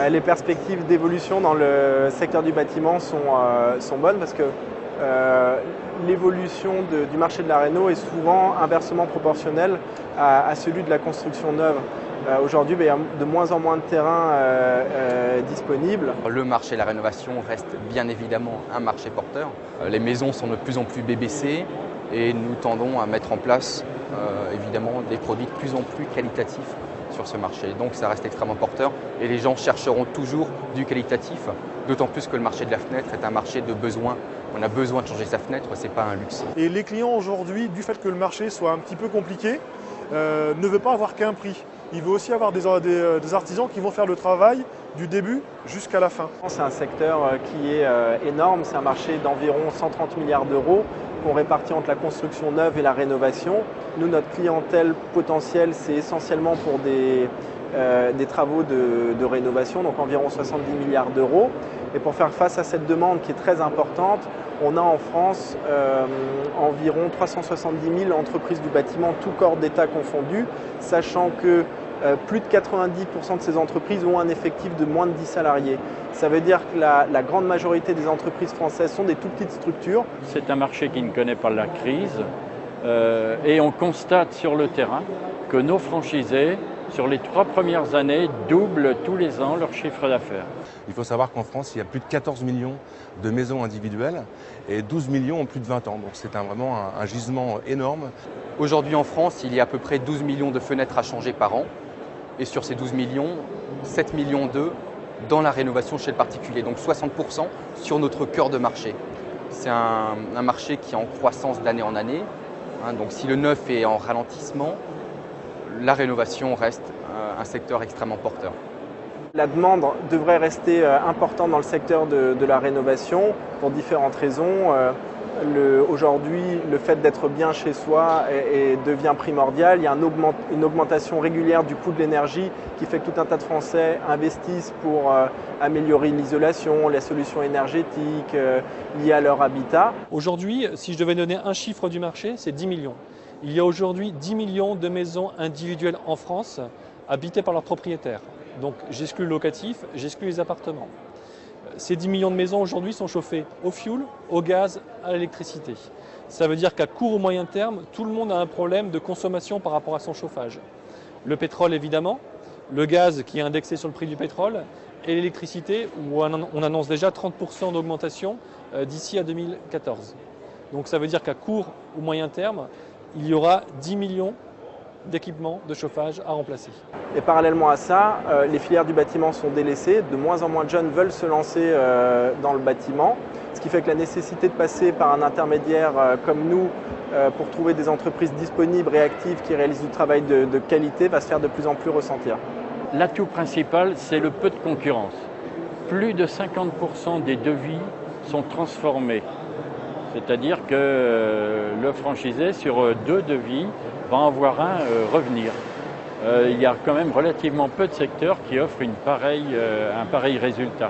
Les perspectives d'évolution dans le secteur du bâtiment sont bonnes parce que l'évolution du marché de la réno est souvent inversement proportionnelle à celui de la construction neuve. Aujourd'hui, il y a de moins en moins de terrain disponible. Le marché de la rénovation reste bien évidemment un marché porteur. Les maisons sont de plus en plus BBC et nous tendons à mettre en place évidemment des produits de plus en plus qualitatifs sur ce marché. Donc ça reste extrêmement porteur et les gens chercheront toujours du qualitatif, d'autant plus que le marché de la fenêtre est un marché de besoin. On a besoin de changer sa fenêtre, ce n'est pas un luxe. Et les clients aujourd'hui, du fait que le marché soit un petit peu compliqué, ne veut pas avoir qu'un prix. Il veut aussi avoir des artisans qui vont faire le travail du début jusqu'à la fin. C'est un secteur qui est énorme, c'est un marché d'environ 130 milliards d'euros qu'on répartit entre la construction neuve et la rénovation. Nous, notre clientèle potentielle, c'est essentiellement pour des travaux de rénovation, donc environ 70 milliards d'euros. Et pour faire face à cette demande qui est très importante, on a en France environ 370 000 entreprises du bâtiment, tous corps d'État confondus, sachant que plus de 90% de ces entreprises ont un effectif de moins de 10 salariés. Ça veut dire que la grande majorité des entreprises françaises sont des tout petites structures. C'est un marché qui ne connaît pas la crise et on constate sur le terrain que nos franchisés, sur les 3 premières années, doublent tous les ans leur chiffre d'affaires. Il faut savoir qu'en France, il y a plus de 14 millions de maisons individuelles et 12 millions ont plus de 20 ans. Donc c'est vraiment un gisement énorme. Aujourd'hui en France, il y a à peu près 12 millions de fenêtres à changer par an. Et sur ces 12 millions, 7 millions d'eux dans la rénovation chez le particulier, donc 60% sur notre cœur de marché. C'est un marché qui est en croissance d'année en année. Donc si le neuf est en ralentissement, la rénovation reste un secteur extrêmement porteur. La demande devrait rester importante dans le secteur de la rénovation pour différentes raisons. Aujourd'hui, le fait d'être bien chez soi devient primordial. Il y a une augmentation régulière du coût de l'énergie qui fait que tout un tas de Français investissent pour améliorer l'isolation, les solutions énergétiques liées à leur habitat. Aujourd'hui, si je devais donner un chiffre du marché, c'est 10 millions. Il y a aujourd'hui 10 millions de maisons individuelles en France habitées par leurs propriétaires. Donc j'exclus le locatif, j'exclus les appartements. Ces 10 millions de maisons aujourd'hui sont chauffées au fioul, au gaz, à l'électricité. Ça veut dire qu'à court ou moyen terme, tout le monde a un problème de consommation par rapport à son chauffage. Le pétrole évidemment, le gaz qui est indexé sur le prix du pétrole et l'électricité où on annonce déjà 30% d'augmentation d'ici à 2014. Donc ça veut dire qu'à court ou moyen terme, il y aura 10 millions d'équipements de chauffage à remplacer. Et parallèlement à ça, les filières du bâtiment sont délaissées. De moins en moins de jeunes veulent se lancer dans le bâtiment, ce qui fait que la nécessité de passer par un intermédiaire comme nous pour trouver des entreprises disponibles, réactives, qui réalisent du travail de qualité va se faire de plus en plus ressentir. L'atout principal, c'est le peu de concurrence. Plus de 50% des devis sont transformés. C'est-à-dire que le franchisé, sur 2 devis, va en voir un revenir. Il y a quand même relativement peu de secteurs qui offrent un pareil résultat.